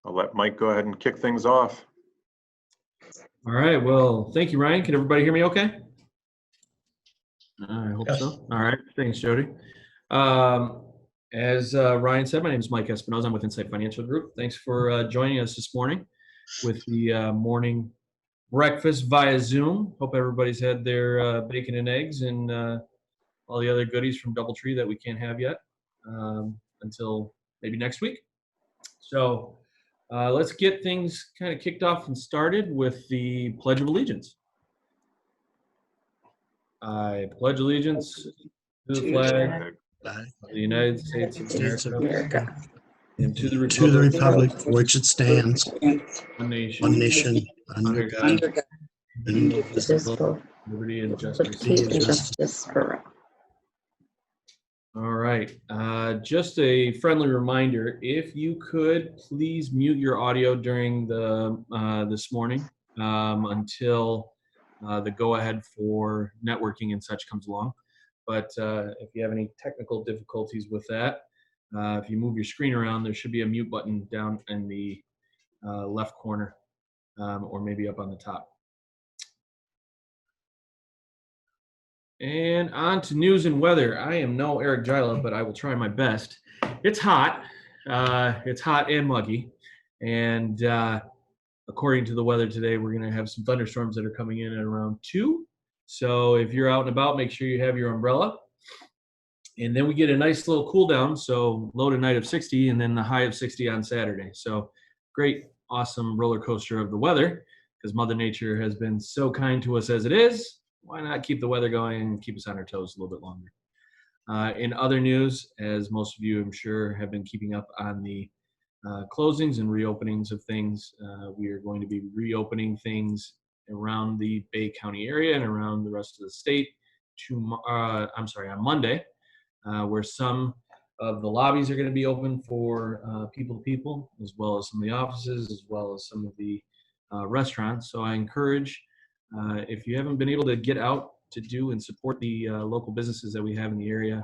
I'll let Mike go ahead and kick things off. All right. Well, thank you, Ryan. Can everybody hear me okay? I hope so. All right. Thanks, Jody. As Ryan said, my name is Mike Espinoza. I'm with Insight Financial Group. Thanks for joining us this morning with the morning breakfast via Zoom. Hope everybody's had their bacon and eggs and all the other goodies from DoubleTree that we can't have yet until maybe next week. So let's get things kind of kicked off and started with the Pledge of Allegiance. I pledge allegiance to the flag of the United States of America and to the republic for which it stands, one one nation, under God, God, indivisible, liberty and justice for all. All right. Just a friendly reminder, if you could please mute your audio during the this morning until the go-ahead for networking and such comes along. But if you have any technical difficulties with that, if you move your screen around, there should be a mute button down in the left corner or maybe up on the top. And on to news and weather. I am no Eric Gila, but I will try my best. It's hot. It's hot and muggy. And according to the weather today, we're going to have some thunderstorms that are coming in at around 2. So if you're out and about, make sure you have your umbrella. And then we get a nice little cool down. So low tonight of 60 and then the high of 60 on Saturday. So great, awesome roller coaster of the weather because Mother Nature has been so kind to us as it is. Why not keep the weather going and keep us on our toes a little bit longer? In other news, as most of you, I'm sure, have been keeping up on the closings and reopenings of things, we are going to be reopening things around the Bay County area and around the rest of the state on Monday, where some of the lobbies are going to be open for people to people, as well as some of the offices, as well as some of the restaurants. So I encourage, if you haven't been able to get out to do and support the local businesses that we have in the area,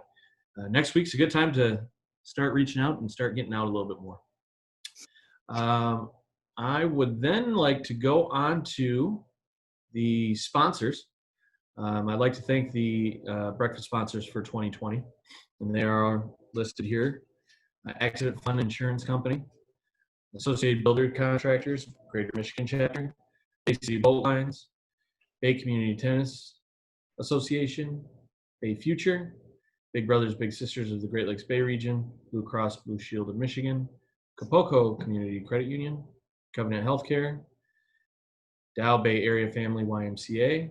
next week's a good time to start reaching out and start getting out a little bit more. I would then like to go on to the sponsors. I'd like to thank the breakfast sponsors for 2020, and they are listed here. Accident Fund Insurance Company, Associated Builder Contractors, Greater Michigan Chapter, AC Boat Lines, Bay Community Tennis Association, Bay Future, Big Brothers Big Sisters of the Great Lakes Bay Region, Blue Cross Blue Shield of Michigan, Kapoco Community Credit Union, Covenant Healthcare, Dow Bay Area Family YMCA,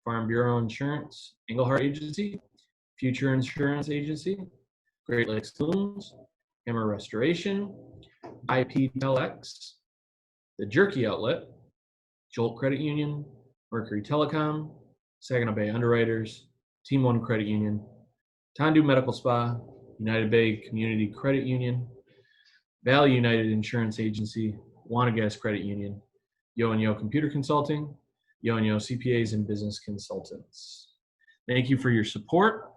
Farm Bureau Insurance, Englehart Agency, Future Insurance Agency, Great Lakes Looms, Hammer Restoration, IPTelex, The Jerky Outlet, Jolt Credit Union, Mercury Telecom, Saginaw Bay Underwriters, Team One Credit Union, Tondu Medical Spa, United Bay Community Credit Union, Valley United Insurance Agency, Wanagas Credit Union, Yo and Yo Computer Consulting, Yo and Yo CPAs and Business Consultants. Thank you for your support.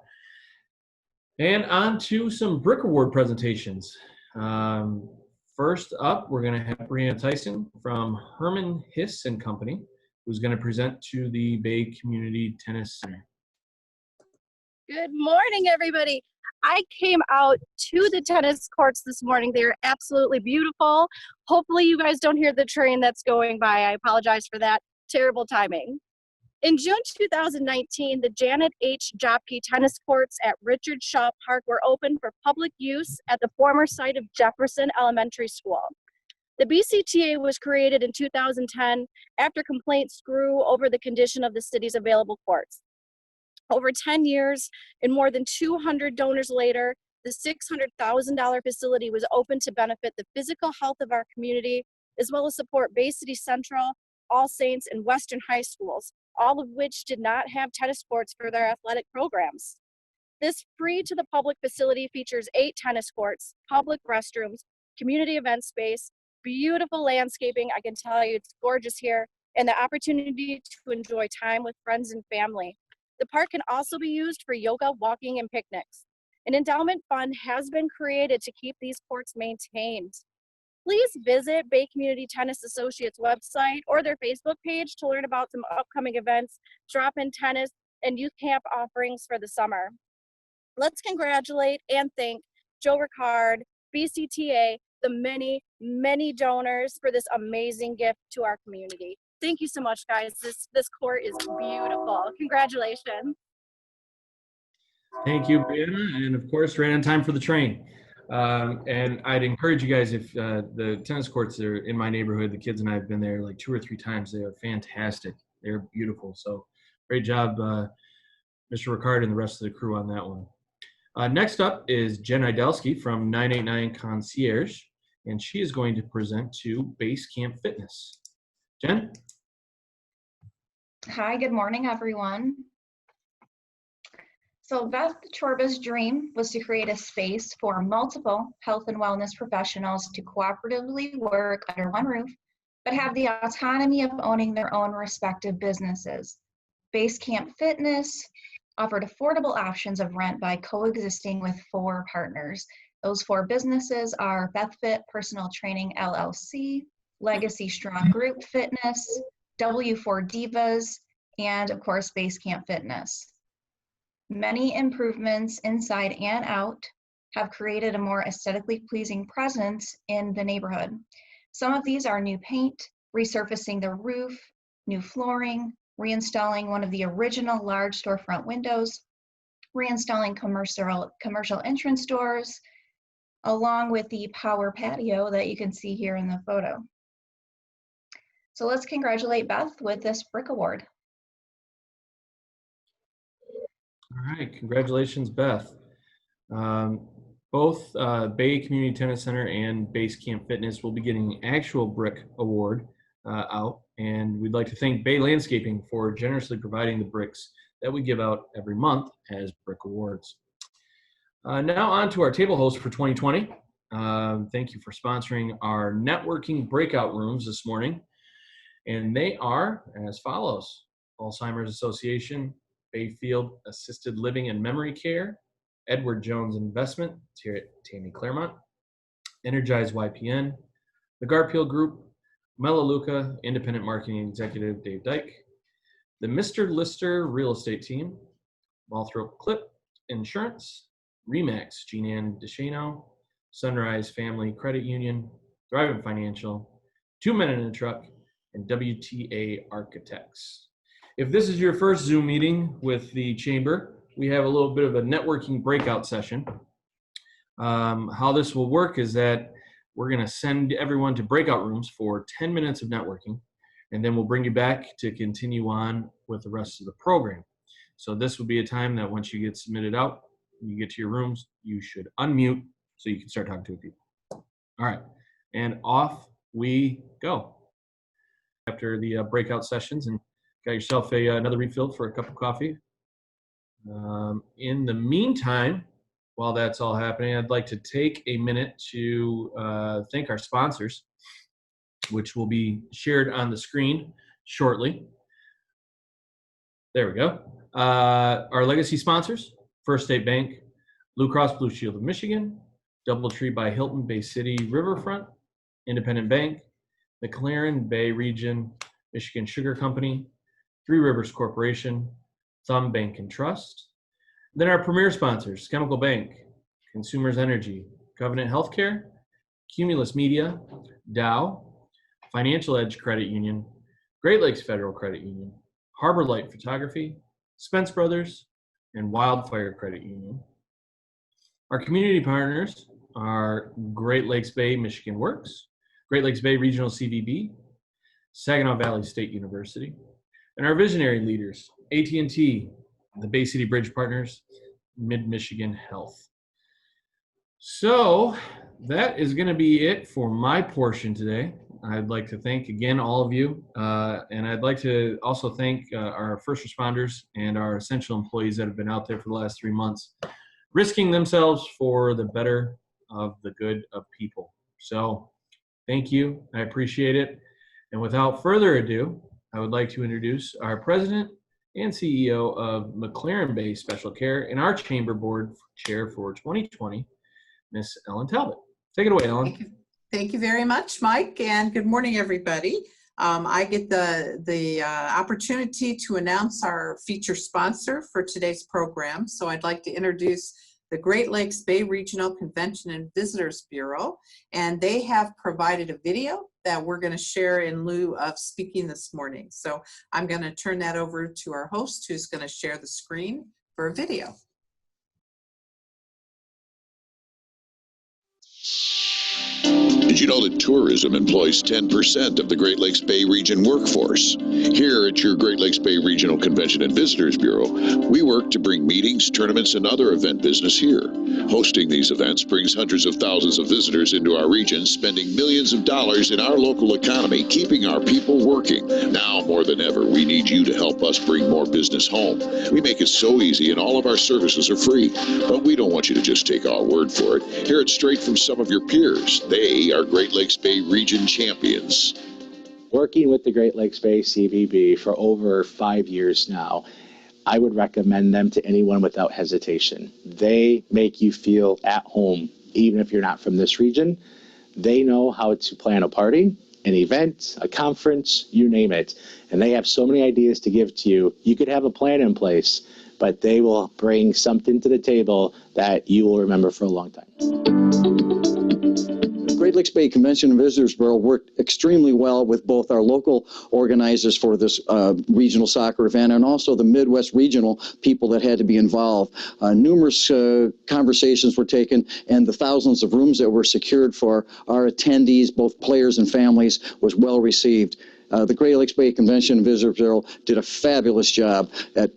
And on to some Brick Award presentations. First up, we're going to have Brianna Tyson from Herman Hiss and Company, who's going to present to the Bay Community Tennis Center. Good morning, everybody. I came out to the tennis courts this morning. They're absolutely beautiful. Hopefully you guys don't hear the train that's going by. I apologize for that. Terrible timing. In June 2019, the Janet H. Jopke tennis courts at Richard Shaw Park were open for public use at the former site of Jefferson Elementary School. The BCTA was created in 2010 after complaints grew over the condition of the city's available courts. Over 10 years and more than 200 donors later, the $600,000 facility was open to benefit the physical health of our community, as well as support Bay City Central, All Saints, and Western high schools, all of which did not have tennis courts for their athletic programs. This free to the public facility features 8 tennis courts, public restrooms, community event space, beautiful landscaping. I can tell you it's gorgeous here, and the opportunity to enjoy time with friends and family. The park can also be used for yoga, walking, and picnics. An endowment fund has been created to keep these courts maintained. please visit Bay Community Tennis Associates website or their Facebook page to learn about some upcoming events, drop-in tennis, and youth camp offerings for the summer. Let's congratulate and thank Joe Ricard, BCTA, the many, many donors for this amazing gift to our community. Thank you so much, guys. This court is beautiful. Congratulations. Thank you, Brianna, and of course, right on time for the train. And I'd encourage you guys, if the tennis courts are in my neighborhood, the kids and I have been there like 2 or 3 times. They are fantastic. They're beautiful. So great job, Mr. Ricard and the rest of the crew on that one. Next up is Jen Idelsky from 989 Concierge, and she is going to present to Base Camp Fitness. Jen? Hi, good morning, everyone. So Beth Chorba's dream was to create a space for multiple health and wellness professionals to cooperatively work under one roof, but have the autonomy of owning their own respective businesses. Base Camp Fitness offered affordable options of rent by coexisting with 4 partners. Those 4 businesses are BethFit Personal Training LLC, Legacy Strong Group Fitness, W4 Divas, and of course, Base Camp Fitness. Many improvements inside and out have created a more aesthetically pleasing presence in the neighborhood. Some of these are new paint, resurfacing the roof, new flooring, reinstalling one of the original large storefront windows, reinstalling commercial entrance doors, along with the power patio that you can see here in the photo. So let's congratulate Beth with this Brick Award. All right, congratulations, Beth. Both Bay Community Tennis Center and Base Camp Fitness will be getting an actual Brick Award out, and we'd like to thank Bay Landscaping for generously providing the bricks that we give out every month as Brick Awards. Now on to our table host for 2020. Thank you for sponsoring our networking breakout rooms this morning, and they are as follows: Alzheimer's Association, Bayfield Assisted Living and Memory Care, Edward Jones Investment, Tammy Claremont, Energize YPN, the Garfield Group, Melaleuca Independent Marketing Executive Dave Dyke, the Mr. Lister Real Estate Team, Malthrop Clip Insurance, Remax Jean-Ann DeShano, Sunrise Family Credit Union, Thrivent Financial, 2 Men in a Truck, and WTA Architects. If this is your first Zoom meeting with the Chamber, we have a little bit of a networking breakout session. How this will work is that we're going to send everyone to breakout rooms for 10 minutes of networking, and then we'll bring you back to continue on with the rest of the program. So this will be a time that once you get submitted out, you get to your rooms, you should unmute so you can start talking to people. All right, and off we go. After the breakout sessions, and got yourself another refill for a cup of coffee. In the meantime, while that's all happening, I'd like to take a minute to thank our sponsors, which will be shared on the screen shortly. There we go. Our legacy sponsors: First State Bank, Blue Cross Blue Shield of Michigan, DoubleTree by Hilton Bay City Riverfront, Independent Bank, McLaren Bay Region, Michigan Sugar Company, Three Rivers Corporation, Thumb Bank and Trust. Then our premier sponsors: Chemical Bank, Consumers Energy, Covenant Healthcare, Cumulus Media, Dow, Financial Edge Credit Union, Great Lakes Federal Credit Union, Harbor Light Photography, Spence Brothers, and Wildfire Credit Union. Our community partners are Great Lakes Bay Michigan Works, Great Lakes Bay Regional CVB, Saginaw Valley State University, and our visionary leaders: AT&T, the Bay City Bridge Partners, Mid-Michigan Health. So that is going to be it for my portion today. I'd like to thank again all of you, and I'd like to also thank our first responders and our essential employees that have been out there for the last 3 months, risking themselves for the better of the good of people. So thank you. I appreciate it. And without further ado, I would like to introduce our president and CEO of McLaren Bay Special Care and our chamber board chair for 2020, Miss Ellen Talbot. Take it away, Ellen. Thank you very much, Mike, and good morning, everybody. I get the opportunity to announce our feature sponsor for today's program. So I'd like to introduce the Great Lakes Bay Regional Convention and Visitors Bureau, and they have provided a video that we're going to share in lieu of speaking this morning. So I'm going to turn that over to our host, who's going to share the screen for a video. Did you know that tourism employs 10% of the Great Lakes Bay region workforce? Here at your Great Lakes Bay Regional Convention and Visitors Bureau, we work to bring meetings, tournaments, and other event business here. Hosting these events brings hundreds of thousands of visitors into our region, spending millions of dollars in our local economy, keeping our people working. Now more than ever, we need you to help us bring more business home. We make it so easy, and all of our services are free. But we don't want you to just take our word for it. Hear it straight from some of your peers. They are Great Lakes Bay region champions. Working with the Great Lakes Bay CVB for over 5 years now, I would recommend them to anyone without hesitation. They make you feel at home, even if you're not from this region. They know how to plan a party, an event, a conference, you name it. And they have so many ideas to give to you. You could have a plan in place, but they will bring something to the table that you will remember for a long time. Great Lakes Bay Convention and Visitors Bureau worked extremely well with both our local organizers for this regional soccer event and also the Midwest regional people that had to be involved. Numerous conversations were taken, and the thousands of rooms that were secured for our attendees, both players and families, was well received. The Great Lakes Bay Convention and Visitors Bureau did a fabulous job at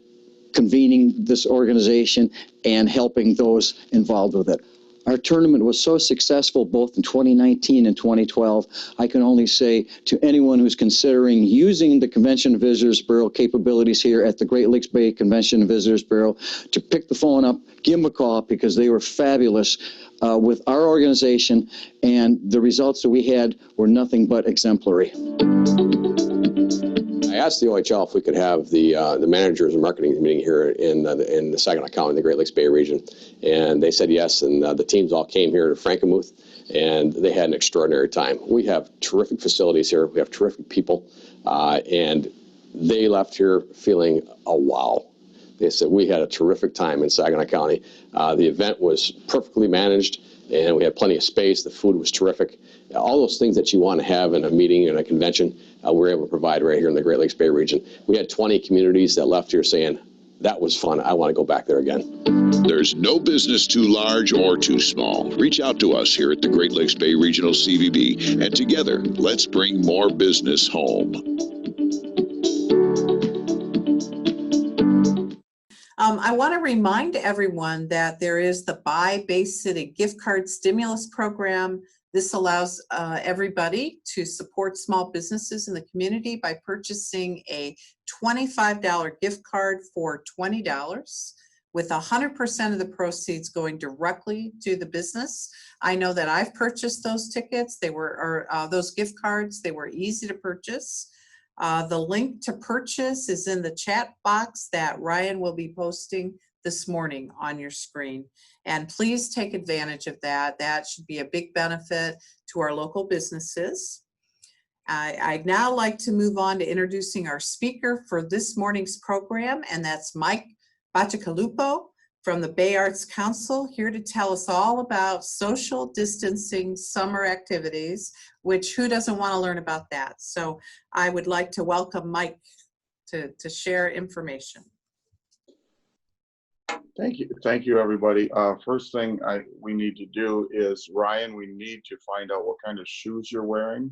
convening this organization and helping those involved with it. Our tournament was so successful both in 2019 and 2012. I can only say to anyone who's considering using the Convention and Visitors Bureau capabilities here at the Great Lakes Bay Convention and Visitors Bureau to pick the phone up, give them a call, because they were fabulous with our organization, and the results that we had were nothing but exemplary. I asked the OHL if we could have the managers and marketing meeting here in the Saginaw County, the Great Lakes Bay region, and they said yes, and the teams all came here to Frankenmuth, and they had an extraordinary time. We have terrific facilities here. We have terrific people, and they left here feeling a wow. They said we had a terrific time in Saginaw County. The event was perfectly managed, and we had plenty of space. The food was terrific. All those things that you want to have in a meeting and a convention, we're able to provide right here in the Great Lakes Bay region. We had 20 communities that left here saying, that was fun. I want to go back there again. There's no business too large or too small. Reach out to us here at the Great Lakes Bay Regional CVB, and together, let's bring more business home. I want to remind everyone that there is the Buy Bay City gift card stimulus program. This allows everybody to support small businesses in the community by purchasing a $25 gift card for $20, with 100% of the proceeds going directly to the business. I know that I've purchased those tickets. Those gift cards. They were easy to purchase. The link to purchase is in the chat box that Ryan will be posting this morning on your screen. And please take advantage of that. That should be a big benefit to our local businesses. I'd now like to move on to introducing our speaker for this morning's program, and that's Mike Bacigalupo from the Bay Arts Council, here to tell us all about social distancing summer activities, which who doesn't want to learn about that? So I would like to welcome Mike to share information. Thank you, everybody. First thing we need to do is, Ryan, we need to find out what kind of shoes you're wearing,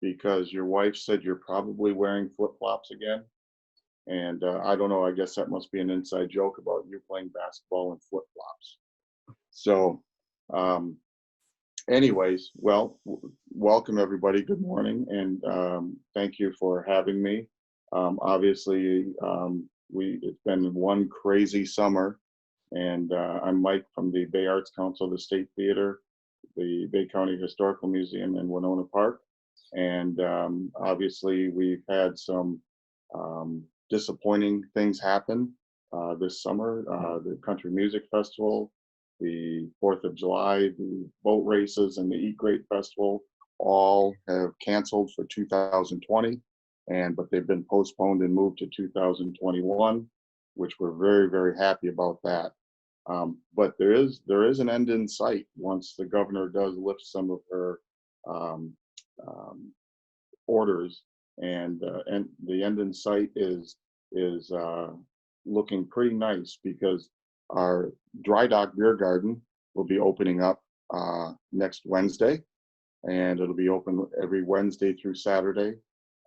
because your wife said you're probably wearing flip-flops again. And I don't know, I guess that must be an inside joke about you playing basketball in flip-flops. So anyways, well, welcome everybody. Good morning, and thank you for having me. Obviously, it's been one crazy summer, and I'm Mike from the Bay Arts Council, the State Theater, the Bay County Historical Museum in Winona Park. And obviously we've had some disappointing things happen this summer. The Country Music Festival, the 4th of July, the boat races, and the Eat Great Festival all have canceled for 2020, but they've been postponed and moved to 2021, which we're very, very happy about that. But there is an end in sight once the governor does lift some of her orders, and the end in sight is looking pretty nice, because our Dry Dock Beer Garden will be opening up next Wednesday, and it'll be open every Wednesday through Saturday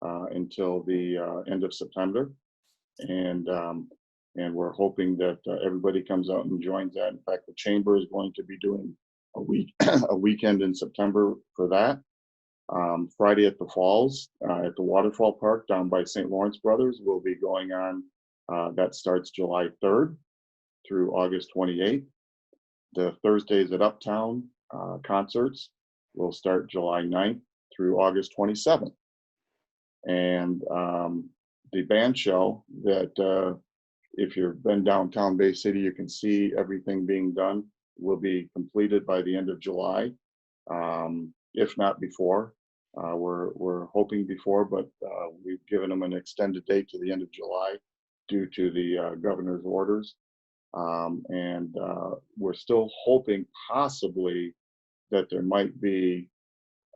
until the end of September, and we're hoping that everybody comes out and joins that. In fact, the chamber is going to be doing a weekend in September for that. Friday at the Falls, at the Waterfall Park down by St. Lawrence Brothers, will be going on. That starts July 3rd through August 28th. The Thursdays at Uptown concerts will start July 9th through August 27th. And the band show that, if you've been downtown Bay City, you can see everything being done, will be completed by the end of July, if not before. We're hoping before, but we've given them an extended date to the end of July due to the governor's orders. And we're still hoping possibly that there might be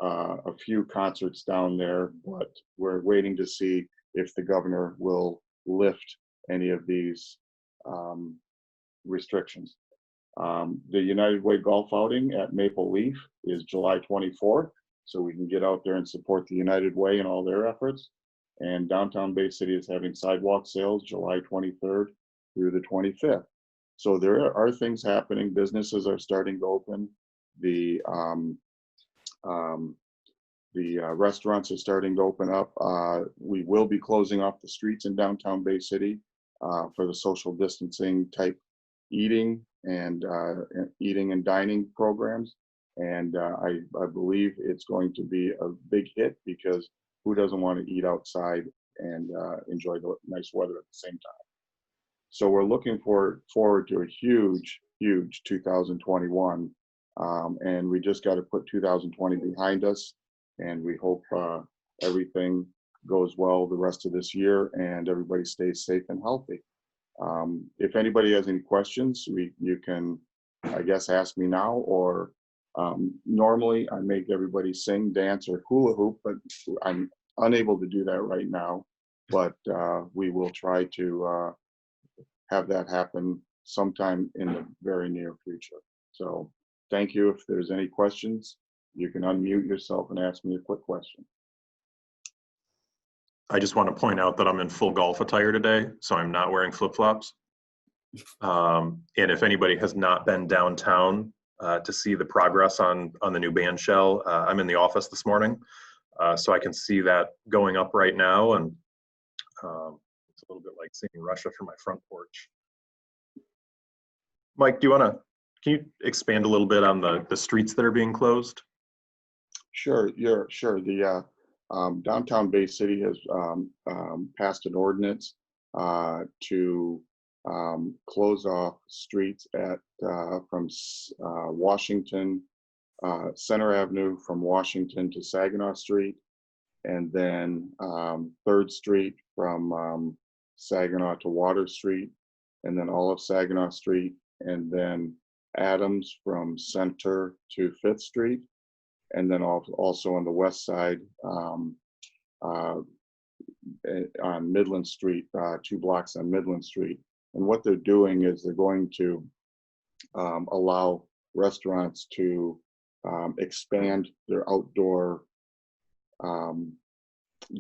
a few concerts down there, but we're waiting to see if the governor will lift any of these restrictions. The United Way golf outing at Maple Leaf is July 24th, so we can get out there and support the United Way and all their efforts. And downtown Bay City is having sidewalk sales July 23rd through the 25th. So there are things happening. Businesses are starting to open. The restaurants are starting to open up. We will be closing off the streets in downtown Bay City for the social distancing type eating and dining programs. And I believe it's going to be a big hit, because who doesn't want to eat outside and enjoy the nice weather at the same time? So we're looking forward to a huge 2021. And we just got to put 2020 behind us. And we hope everything goes well the rest of this year and everybody stays safe and healthy. If anybody has any questions, you can, I guess, ask me now, or normally I make everybody sing, dance, or hula hoop, but I'm unable to do that right now. But we will try to have that happen sometime in the very near future. So thank you. If there's any questions, you can unmute yourself and ask me a quick question. I just want to point out that I'm in full golf attire today, so I'm not wearing flip-flops. And if anybody has not been downtown to see the progress on the new band shell, I'm in the office this morning, so I can see that going up right now, and it's a little bit like seeing Russia from my front porch. Mike, can you expand a little bit on the streets that are being closed? Sure. The downtown Bay City has passed an ordinance to close off streets from Washington, Center Avenue from Washington to Saginaw Street, and then 3rd Street from Saginaw to Water Street, and then all of Saginaw Street, and then Adams from Center to 5th Street, and then also on the west side on Midland Street, 2 blocks on Midland Street. And what they're doing is they're going to allow restaurants to expand their outdoor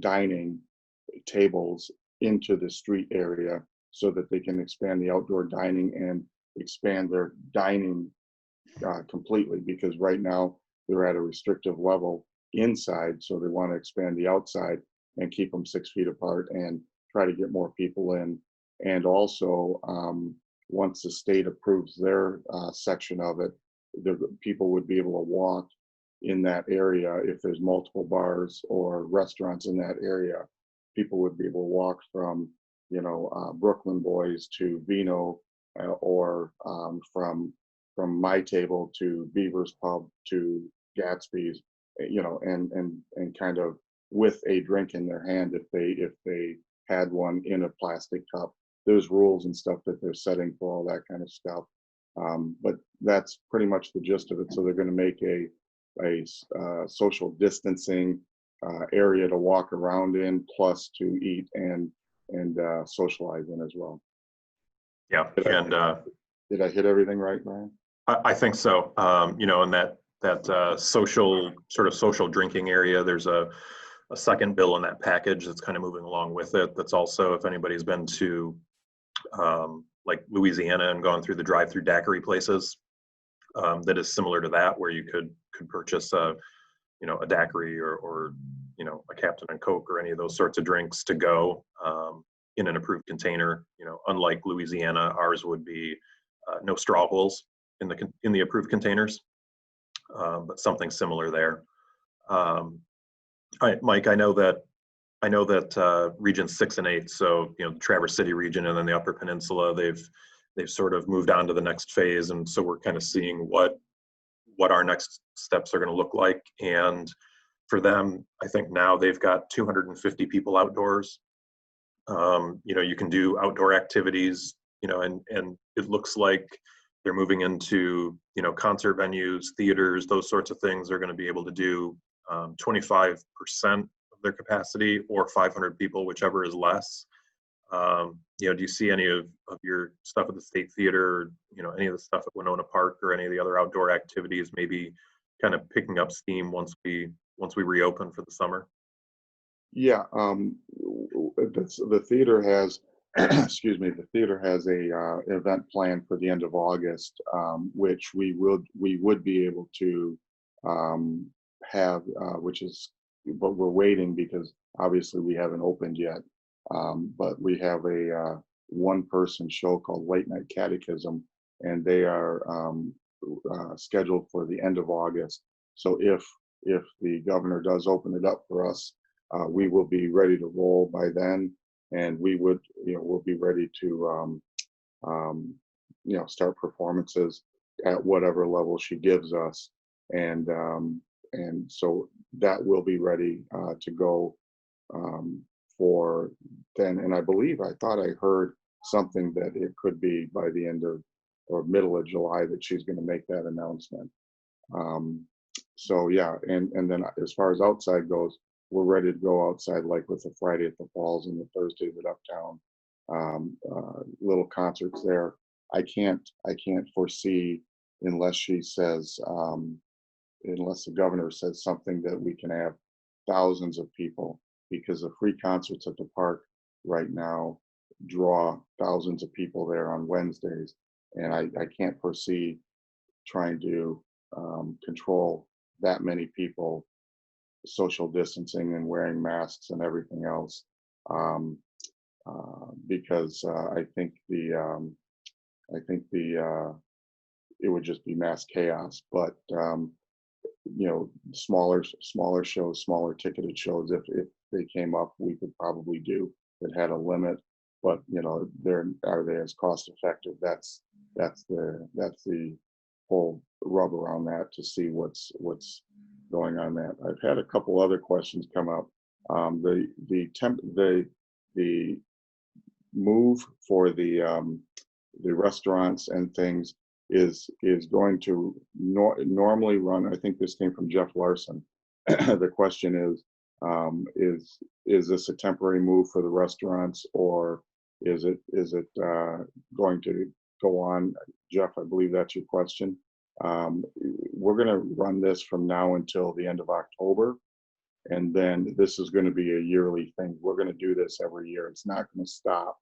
dining tables into the street area, so that they can expand the outdoor dining and expand their dining completely, because right now they're at a restrictive level inside, so they want to expand the outside and keep them 6 feet apart and try to get more people in. And also, once the state approves their section of it, the people would be able to walk in that area. If there's multiple bars or restaurants in that area, people would be able to walk from, Brooklyn Boys to Vino, or from from my table to Beaver's Pub to Gatsby's, and kind of with a drink in their hand if they had one in a plastic cup. There's rules and stuff that they're setting for all that kind of stuff. But that's pretty much the gist of it. So they're going to make a social distancing area to walk around in, plus to eat and socialize in as well. Yeah, Did I hit everything right, Ryan? I think so. And that social drinking area, there's a second bill in that package that's kind of moving along with it. That's also, if anybody's been to like Louisiana and gone through the drive-through daiquiri places, that is similar to that, where you could purchase a daiquiri or a Captain and Coke or any of those sorts of drinks to go in an approved container. Unlike Louisiana, ours would be no straw holes in the approved containers, but something similar there. Mike, I know that regions 6 and 8, so the Traverse City region and then the Upper Peninsula, they've sort of moved on to the next phase, and so we're kind of seeing what our next steps are going to look like. And for them, I think now they've got 250 people outdoors. You can do outdoor activities, and it looks like they're moving into concert venues, theaters, those sorts of things. They're going to be able to do 25% of their capacity or 500 people, whichever is less. Do you see any of your stuff at the State Theater, any of the stuff at Winona Park or any of the other outdoor activities maybe kind of picking up steam once we reopen for the summer? Yeah, the theater has, excuse me, the theater has a event planned for the end of August, which we would be able to have, but we're waiting because obviously we haven't opened yet. But we have a one-person show called Late Night Catechism, and they are scheduled for the end of August. So if the governor does open it up for us, we will be ready to roll by then, and we'll be ready to start performances at whatever level she gives us, and so that will be ready to go for then. And I thought I heard something that it could be by the end of or middle of July that she's going to make that announcement. So yeah, and then as far as outside goes, we're ready to go outside, like with the Friday at the Falls and the Thursdays at Uptown, little concerts there. I can't foresee, unless she says, unless the governor says something, that we can have thousands of people, because the free concerts at the park right now draw thousands of people there on Wednesdays, and I can't foresee trying to control that many people, social distancing and wearing masks and everything else, because I think it would just be mass chaos. But smaller shows, smaller ticketed shows, if they came up, we could probably do that had a limit. But are they as cost effective? That's the whole rub around that, to see what's going on that. I've had a couple other questions come up. The move for the restaurants and things is going to normally run. I think this came from Jeff Larson. The question is this a temporary move for the restaurants, or is it going to go on? Jeff, I believe that's your question. We're going to run this from now until the end of October, and then this is going to be a yearly thing. We're going to do this every year. It's not going to stop.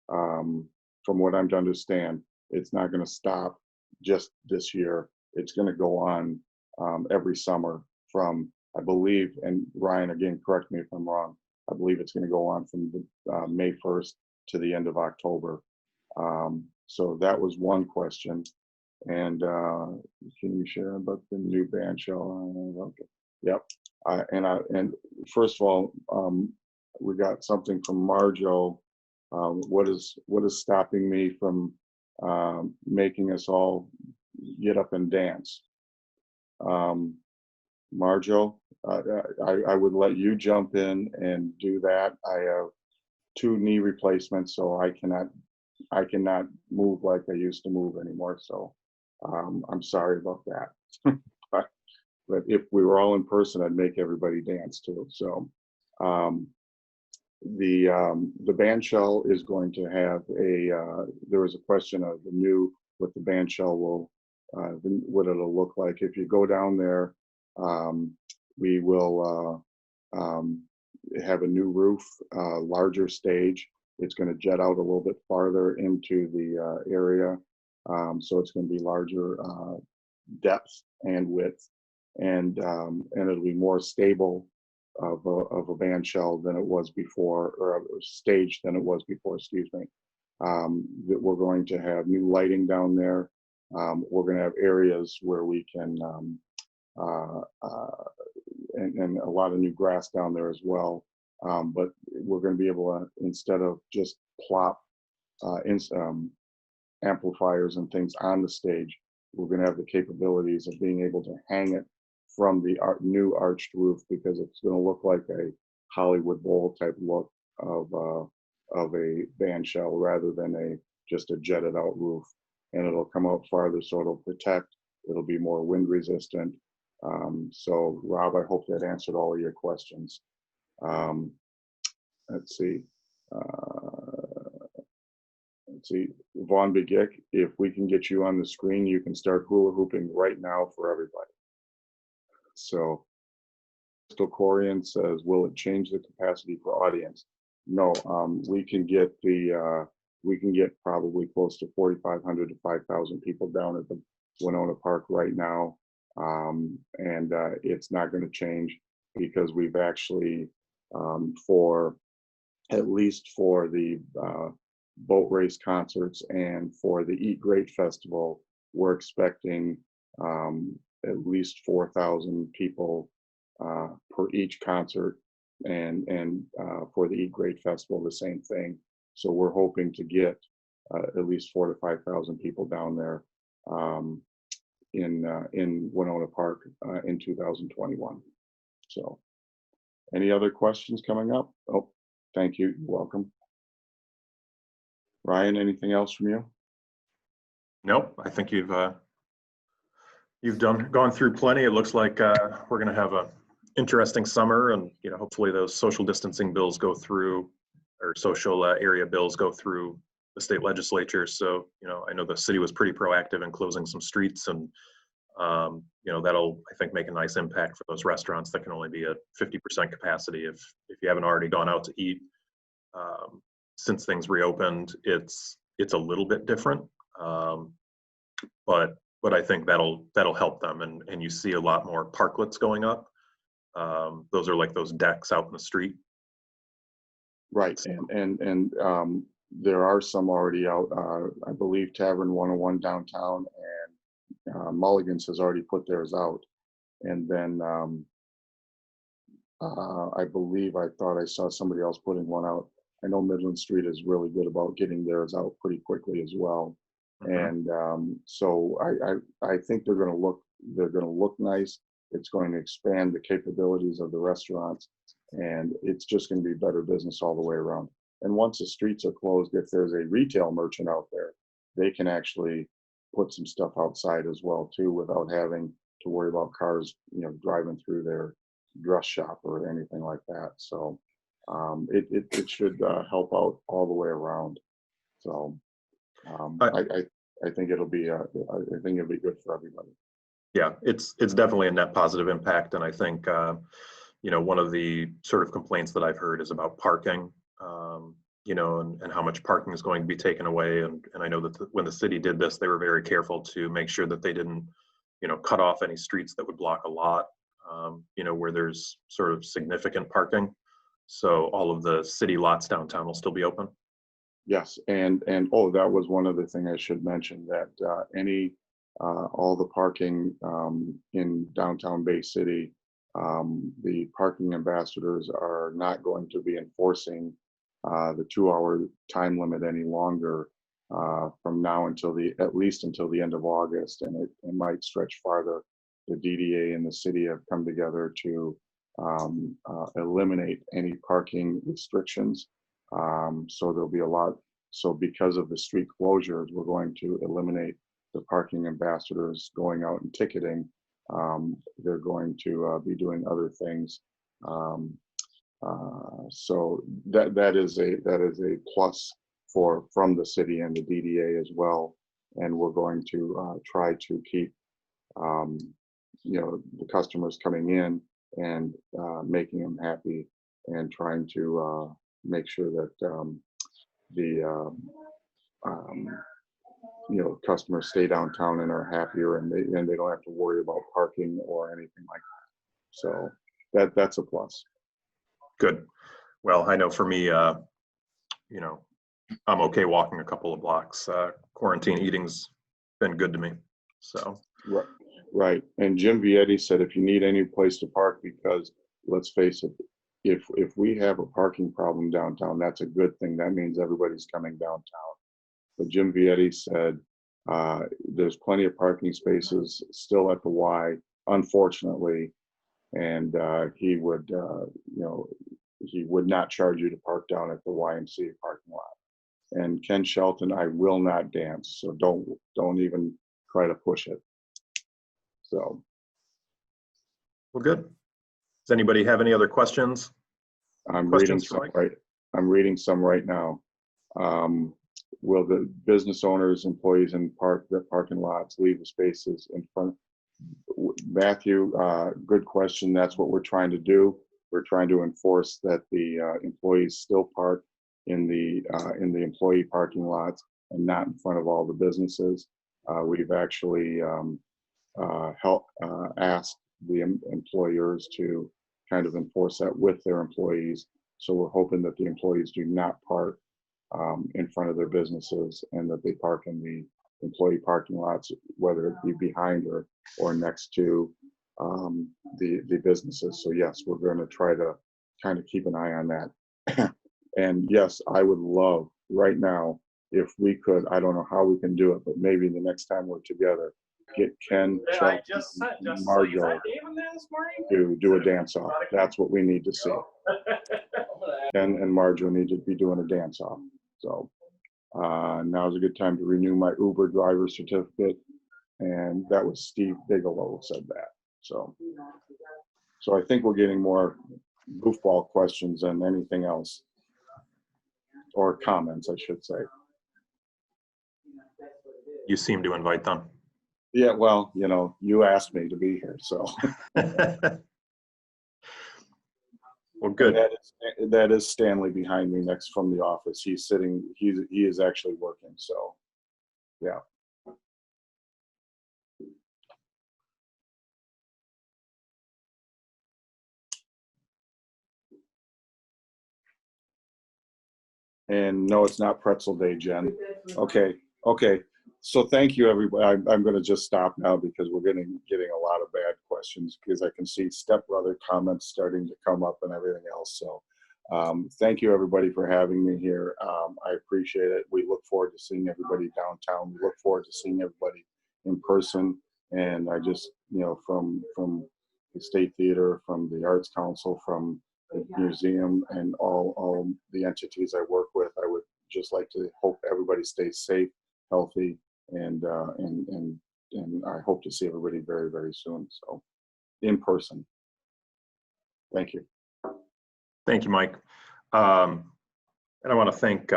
From what I'm to understand, it's not going to stop just this year. It's going to go on every summer from, I believe, and Ryan, again, correct me if I'm wrong, I believe it's going to go on from May 1st to the end of October. So that was one question. And can you share about the new band shell? Okay. Yep. And first of all, we got something from Marjo. What is stopping me from making us all get up and dance. Marjo, I would let you jump in and do that. I have 2 knee replacements, so I cannot move like I used to move anymore. So I'm sorry about that. but if we were all in person, I'd make everybody dance too. So the band shell is going to have there was a question of what the band shell will, what it'll look like. If you go down there, we will have a new roof, larger stage. It's going to jet out a little bit farther into the area. So it's going to be larger depth and width, and it'll be more stable of a band shell than it was before, or a stage than it was before, excuse me. That we're going to have new lighting down there. We're going to have areas where we can, and a lot of new grass down there as well. But we're going to be able to, instead of just plop amplifiers and things on the stage, we're going to have the capabilities of being able to hang it from the new arched roof, because it's going to look like a Hollywood Bowl type look of a band shell rather than just a jetted out roof. And it'll come out farther, so it'll protect. It'll be more wind resistant. So Rob, I hope that answered all of your questions. Let's see. Vaughn Begic, if we can get you on the screen, you can start hula hooping right now for everybody. So Crystal Corian says, will it change the capacity for audience? No, we can get probably close to 4,500 to 5,000 people down at the Winona Park right now. And it's not going to change, because we've actually, at least for the boat race concerts and for the Eat Great Festival, we're expecting at least 4,000 people per each concert, and for the Eat Great Festival, the same thing. So we're hoping to get at least 4,000 to 5,000 people down there in Winona Park in 2021. So, any other questions coming up? Oh, thank you. You're welcome. Ryan, anything else from you? Nope, I think you've gone through plenty. It looks like we're going to have a interesting summer, and hopefully those social distancing bills go through, or social area bills go through the state legislature. So I know the city was pretty proactive in closing some streets, and that'll, I think, make a nice impact for those restaurants that can only be at 50% capacity. If you haven't already gone out to eat since things reopened, it's a little bit different, but I think that'll help them, and you see a lot more parklets going up. Those are like those decks out in the street. Right, and there are some already out. I believe Tavern 101 downtown and Mulligan's has already put theirs out. And then I thought I saw somebody else putting one out. I know Midland Street is really good about getting theirs out pretty quickly as well. Mm-hmm. And so I think they're going to look nice. It's going to expand the capabilities of the restaurants, and it's just going to be better business all the way around. And once the streets are closed, if there's a retail merchant out there, they can actually put some stuff outside as well too, without having to worry about cars, driving through their dress shop or anything like that. So it should help out all the way around. So I think it'll be good for everybody. Yeah, it's definitely a net positive impact, and I think one of the sort of complaints that I've heard is about parking, and how much parking is going to be taken away. And I know that when the city did this, they were very careful to make sure that they didn't, cut off any streets that would block a lot, where there's sort of significant parking. So all of the city lots downtown will still be open. Yes, and that was one other thing I should mention, that all the parking in downtown Bay City, the parking ambassadors are not going to be enforcing the 2-hour time limit any longer. from now until at least until the end of August, and it might stretch farther. The DDA and the city have come together to eliminate any parking restrictions. So there'll be a lot. So because of the street closures, we're going to eliminate the parking ambassadors going out and ticketing. They're going to be doing other things. So that is a plus from the city and the DDA as well. And we're going to try to keep the customers coming in and making them happy, and trying to make sure that customers stay downtown and are happier, and they don't have to worry about parking or anything like that. So that's a plus. Good. Well, I know for me, I'm okay walking a couple of blocks. Quarantine eating's been good to me. So. Right. And Jim Vietti said, if you need any place to park, because let's face it, if we have a parking problem downtown, that's a good thing. That means everybody's coming downtown. But Jim Vietti said there's plenty of parking spaces still at the Y, unfortunately, and he would not charge you to park down at the YMCA parking lot. And Ken Shelton, I will not dance, so don't even try to push it. So. Well, good. Does anybody have any other questions? I'm reading some right now. Will the business owners, employees in the parking lots leave the spaces in front? Matthew, good question. That's what we're trying to do. We're trying to enforce that the employees still park in the employee parking lots and not in front of all the businesses. We've actually asked the employers to kind of enforce that with their employees. So we're hoping that the employees do not park in front of their businesses, and that they park in the employee parking lots, whether it be behind or next to the businesses. So yes, we're going to try to kind of keep an eye on that. And yes, I would love right now, if we could, I don't know how we can do it, but maybe the next time we're together, get Ken, Chuck, and Marjo to do a dance off. That's what we need to see. Ken and Marjo need to be doing a dance off. So now's a good time to renew my Uber driver certificate. And that was Steve Bigelow said that. So I think we're getting more goofball questions than anything else, or comments, I should say. You seem to invite them. Yeah, well, you asked me to be here, so. Well, good. That is Stanley behind me next from the office. He's sitting, he is actually working, so, yeah. And no, it's not pretzel day, Jen. Okay. So thank you, everybody. I'm going to just stop now because we're getting a lot of bad questions, because I can see stepbrother comments starting to come up and everything else. So thank you, everybody, for having me here. I appreciate it. We look forward to seeing everybody downtown. We look forward to seeing everybody in person. And I just, from the State Theater, from the Arts Council, from the museum, and all the entities I work with, I would just like to hope everybody stays safe, healthy, and I hope to see everybody very, very soon. So, in person. Thank you. Thank you, Mike. And I want to thank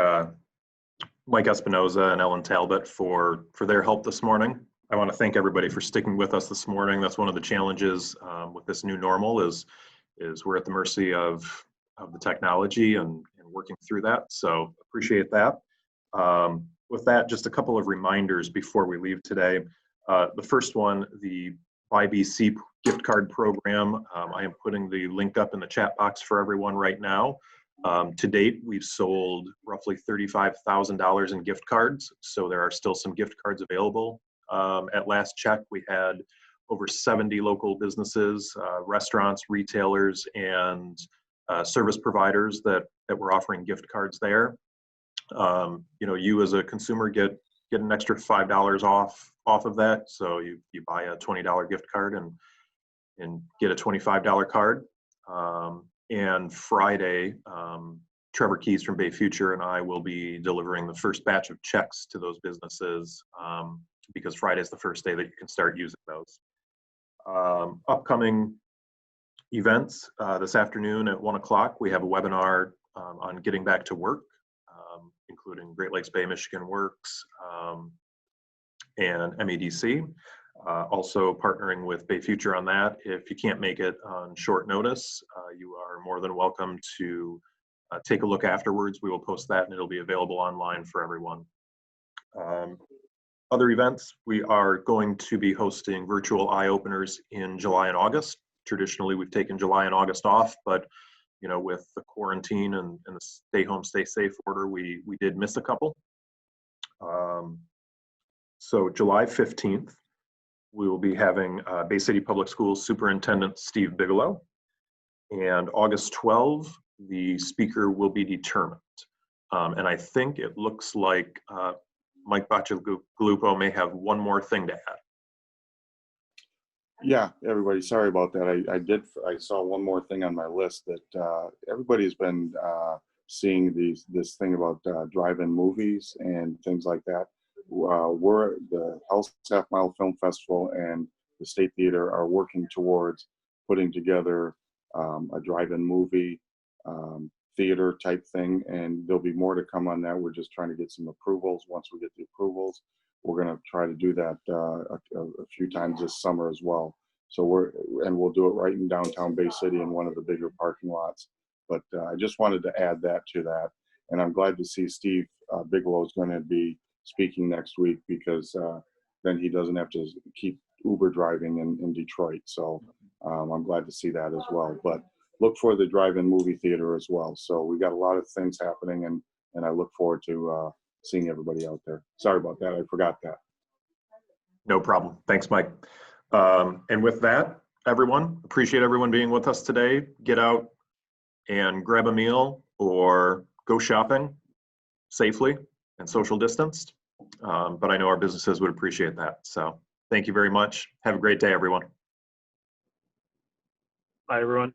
Mike Espinoza and Ellen Talbot for their help this morning. I want to thank everybody for sticking with us this morning. That's one of the challenges with this new normal is we're at the mercy of the technology and working through that. So appreciate that. With that, just a couple of reminders before we leave today. The first one, the Buy BC gift card program. I am putting the link up in the chat box for everyone right now. To date, we've sold roughly $35,000 in gift cards. So there are still some gift cards available. At last check, we had over 70 local businesses, restaurants, retailers, and service providers that were offering gift cards there. You as a consumer get an extra $5 off of that. So you buy a $20 gift card and get a $25 card. And Friday, Trevor Keys from Bay Future and I will be delivering the first batch of checks to those businesses because Friday is the first day that you can start using those. Upcoming events this afternoon at 1 o'clock, we have a webinar on getting back to work, including Great Lakes Bay Michigan Works and MEDC. Also partnering with Bay Future on that. If you can't make it on short notice, you are more than welcome to take a look afterwards. We will post that and it'll be available online for everyone. Other events, we are going to be hosting virtual eye openers in July and August. Traditionally, we've taken July and August off, but with the quarantine and the stay home, stay safe order, we did miss a couple. So July 15th, we will be having Bay City Public Schools Superintendent Steve Bigelow. And August 12th, the speaker will be determined. And I think it looks like Mike Bacigalupo may have one more thing to add. Yeah, everybody, sorry about that. I saw one more thing on my list that everybody's been seeing this thing about drive-in movies and things like that. We're the Hell's Half Mile Film Festival and the State Theater are working towards putting together a drive-in movie theater type thing, and there'll be more to come on that. We're just trying to get some approvals. Once we get the approvals, we're going to try to do that a few times this summer as well. So we'll do it right in downtown Bay City in one of the bigger parking lots. But I just wanted to add that to that, and I'm glad to see Steve Bigelow is going to be speaking next week because then he doesn't have to keep Uber driving in Detroit. So I'm glad to see that as well. But look for the drive-in movie theater as well. So we got a lot of things happening, and I look forward to seeing everybody out there. Sorry about that. I forgot that. No problem. Thanks, Mike. And with that, everyone, appreciate everyone being with us today. Get out and grab a meal or go shopping safely and social distanced. But I know our businesses would appreciate that. So thank you very much. Have a great day, everyone. Bye, everyone.